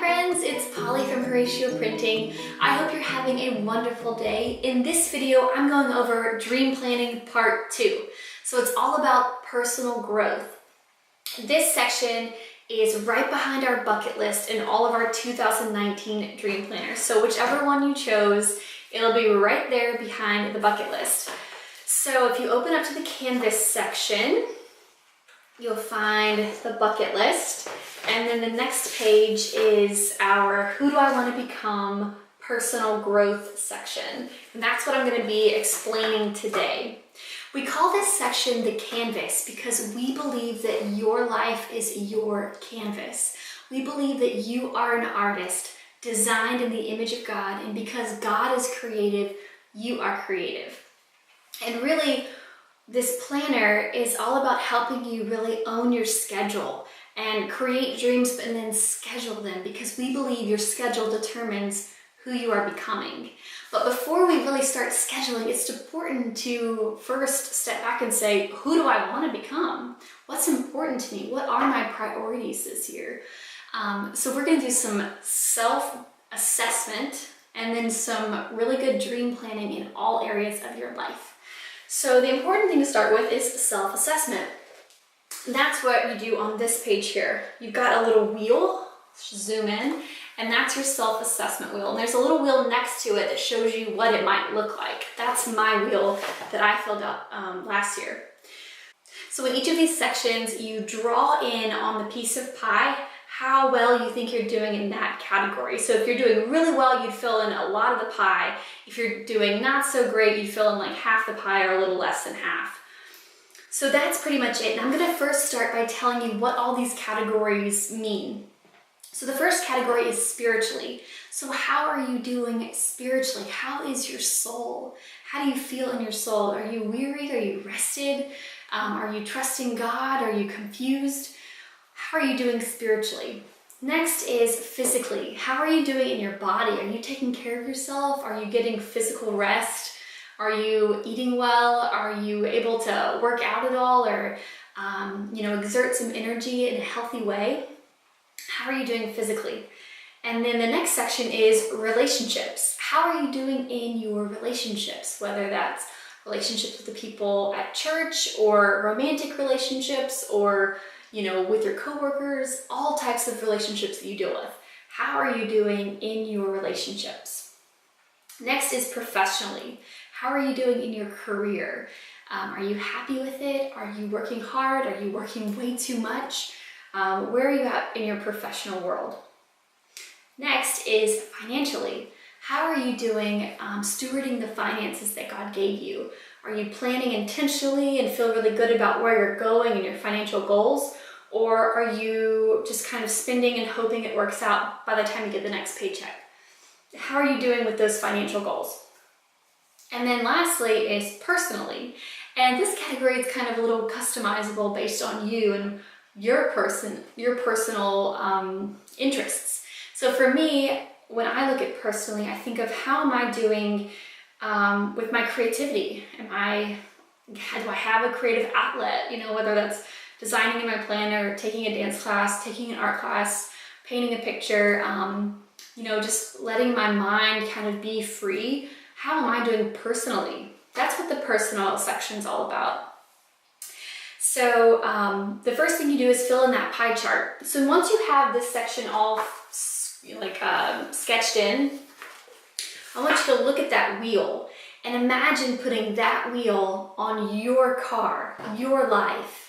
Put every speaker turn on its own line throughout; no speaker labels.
friends, it's Polly from Horacio Printing. I hope you're having a wonderful day. In this video, I'm going over dream planning part 2. So it's all about personal growth. This section is right behind our bucket list in all of our 2019 dream planners. So whichever one you chose, it'll be right there behind the bucket list. So if you open up to the canvas section, you'll find the bucket list. And then the next page is our Who Do I Want to Become personal growth section. And that's what I'm going to be explaining today. We call this section the canvas because we believe that your life is your canvas. We believe that you are an artist designed in the image of God, and because God is creative, you are creative. And really, this planner is all about helping you really own your schedule and create dreams and then schedule them, because we believe your schedule determines who you are becoming. But before we really start scheduling, it's important to first step back and say, who do I want to become? What's important to me? What are my priorities this year? So we're going to do some self-assessment and then some really good dream planning in all areas of your life. So the important thing to start with is self-assessment. That's what you do on this page here. You've got a little wheel, zoom in, and that's your self-assessment wheel. And there's a little wheel next to it that shows you what it might look like. That's my wheel that I filled out last year. So in each of these sections, you draw in on the piece of pie how well you think you're doing in that category. So if you're doing really well, you'd fill in a lot of the pie. If you're doing not so great, you'd fill in like half the pie or a little less than half. So that's pretty much it. And I'm gonna first start by telling you what all these categories mean. So the first category is spiritually. So how are you doing spiritually? How is your soul? How do you feel in your soul? Are you weary? Are you rested? Are you trusting God? Are you confused? How are you doing spiritually? Next is physically. How are you doing in your body? Are you taking care of yourself? Are you getting physical rest? Are you eating well? Are you able to work out at all, or exert some energy in a healthy way? How are you doing physically? And then the next section is relationships. How are you doing in your relationships? Whether that's relationships with the people at church, or romantic relationships, or with your coworkers, all types of relationships that you deal with. How are you doing in your relationships? Next is professionally. How are you doing in your career? Are you happy with it? Are you working hard? Are you working way too much? Where are you at in your professional world? Next is financially. How are you doing stewarding the finances that God gave you? Are you planning intentionally and feel really good about where you're going and your financial goals? Or are you just kind of spending and hoping it works out by the time you get the next paycheck? How are you doing with those financial goals? And then lastly is personally. And this category is kind of a little customizable based on you and your personal interests. So for me, when I look at personally, I think of how am I doing with my creativity? Do I have a creative outlet? Whether that's designing in my planner, taking a dance class, taking an art class, painting a picture, just letting my mind kind of be free. How am I doing personally? That's what the personal section is all about. So the first thing you do is fill in that pie chart. So once you have this section all sketched in, I want you to look at that wheel and imagine putting that wheel on your car, your life.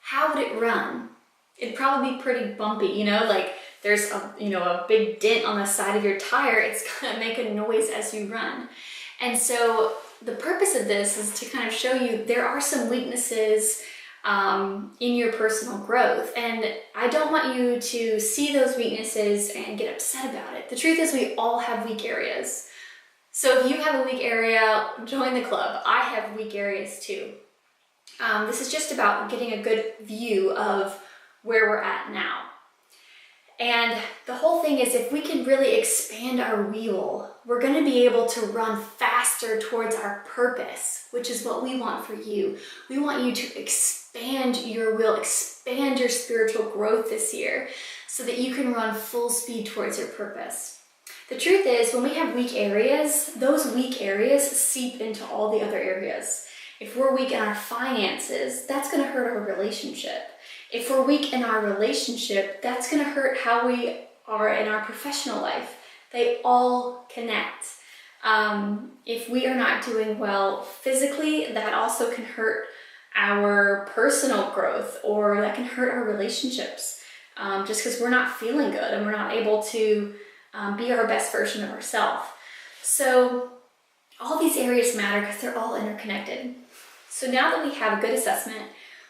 How would it run? It'd probably be pretty bumpy, there's a big dent on the side of your tire. It's gonna make a noise as you run. And so the purpose of this is to kind of show you there are some weaknesses in your personal growth. And I don't want you to see those weaknesses and get upset about it. The truth is we all have weak areas. So if you have a weak area, join the club. I have weak areas too. This is just about getting a good view of where we're at now. And the whole thing is, if we can really expand our wheel, we're going to be able to run faster towards our purpose, which is what we want for you. We want you to expand your will, expand your spiritual growth this year. so that you can run full speed towards your purpose. The truth is, when we have weak areas, those weak areas seep into all the other areas. If we're weak in our finances, that's going to hurt our relationship. If we're weak in our relationship, that's going to hurt how we are in our professional life. They all connect. If we are not doing well physically, that also can hurt our personal growth, or that can hurt our relationships, just because we're not feeling good and we're not able to be our best version of ourselves. So all these areas matter because they're all interconnected. So now that we have a good assessment,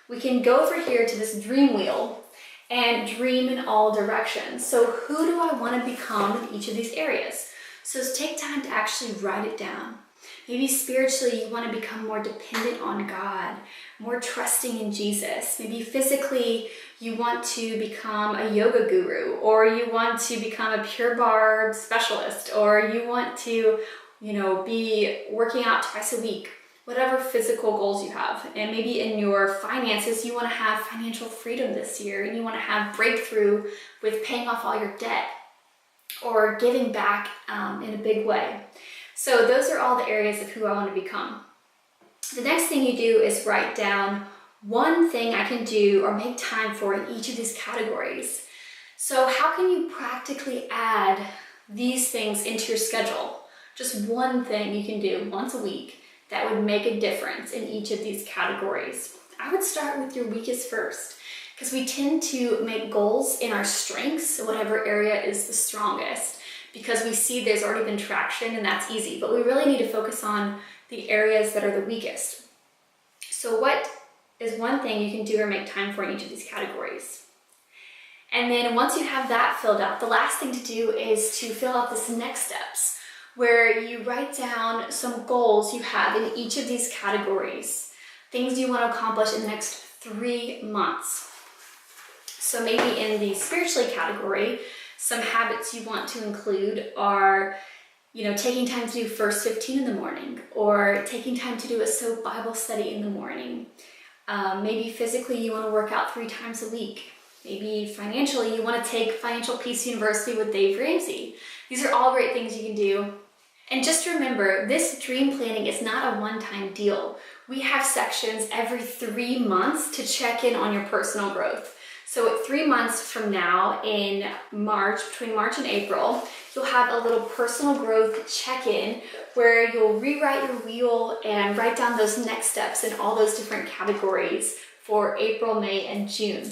we can go over here to this dream wheel and dream in all directions. So who do I want to become in each of these areas? So take time to actually write it down. Maybe spiritually you want to become more dependent on God, more trusting in Jesus. Maybe physically you want to become a yoga guru, or you want to become a Pure Barre specialist, or you want to, be working out twice a week. Whatever physical goals you have. And maybe in your finances, you want to have financial freedom this year, and you want to have breakthrough with paying off all your debt or giving back in a big way. So those are all the areas of who I want to become. The next thing you do is write down one thing I can do or make time for in each of these categories. So how can you practically add these things into your schedule? Just one thing you can do once a week that would make a difference in each of these categories. I would start with your weakest first, because we tend to make goals in our strengths, whatever area is the strongest, because we see there's already been traction and that's easy, but we really need to focus on the areas that are the weakest. So what is one thing you can do or make time for in each of these categories? And then once you have that filled out, the last thing to do is to fill out this next steps, where you write down some goals you have in each of these categories, things you want to accomplish in the next 3 months. So maybe in the spiritually category, some habits you want to include are, taking time to do first 15 in the morning, or taking time to do a soap Bible study in the morning. Maybe physically you want to work out 3 times a week. Maybe financially you want to take Financial Peace University with Dave Ramsey. These are all great things you can do. And just remember, this dream planning is not a one-time deal. We have sections every 3 months to check in on your personal growth. So at 3 months from now, in March, between March and April, you'll have a little personal growth check-in where you'll rewrite your wheel and write down those next steps in all those different categories for April, May, and June.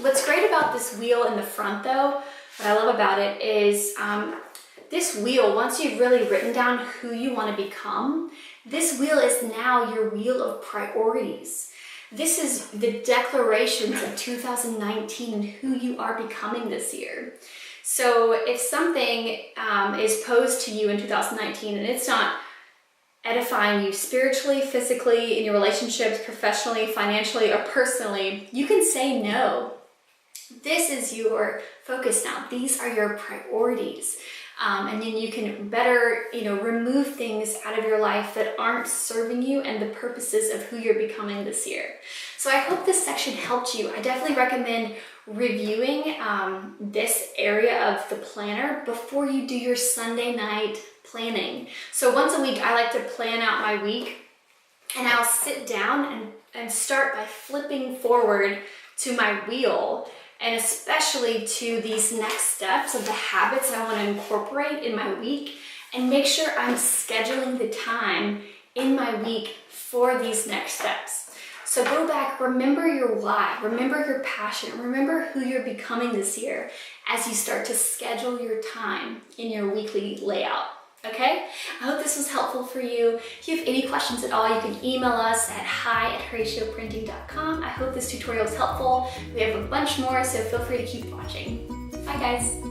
What's great about this wheel in the front though, what I love about it is this wheel, once you've really written down who you want to become, this wheel is now your wheel of priorities. This is the declarations of 2019 and who you are becoming this year. So if something is posed to you in 2019 and it's not edifying you spiritually, physically, in your relationships, professionally, financially, or personally, you can say no. This is your focus now. These are your priorities. And then you can better, remove things out of your life that aren't serving you and the purposes of who you're becoming this year. So I hope this section helped you. I definitely recommend reviewing this area of the planner before you do your Sunday night planning. So once a week, I like to plan out my week, and I'll sit down and start by flipping forward to my wheel, and especially to these next steps of the habits I want to incorporate in my week, and make sure I'm scheduling the time in my week for these next steps. So go back, remember your why, remember your passion, remember who you're becoming this year as you start to schedule your time in your weekly layout. Okay? I hope this was helpful for you. If you have any questions at all, you can email us at hi@horacioprinting.com. I hope this tutorial was helpful. We have a bunch more, so feel free to keep watching. Bye guys.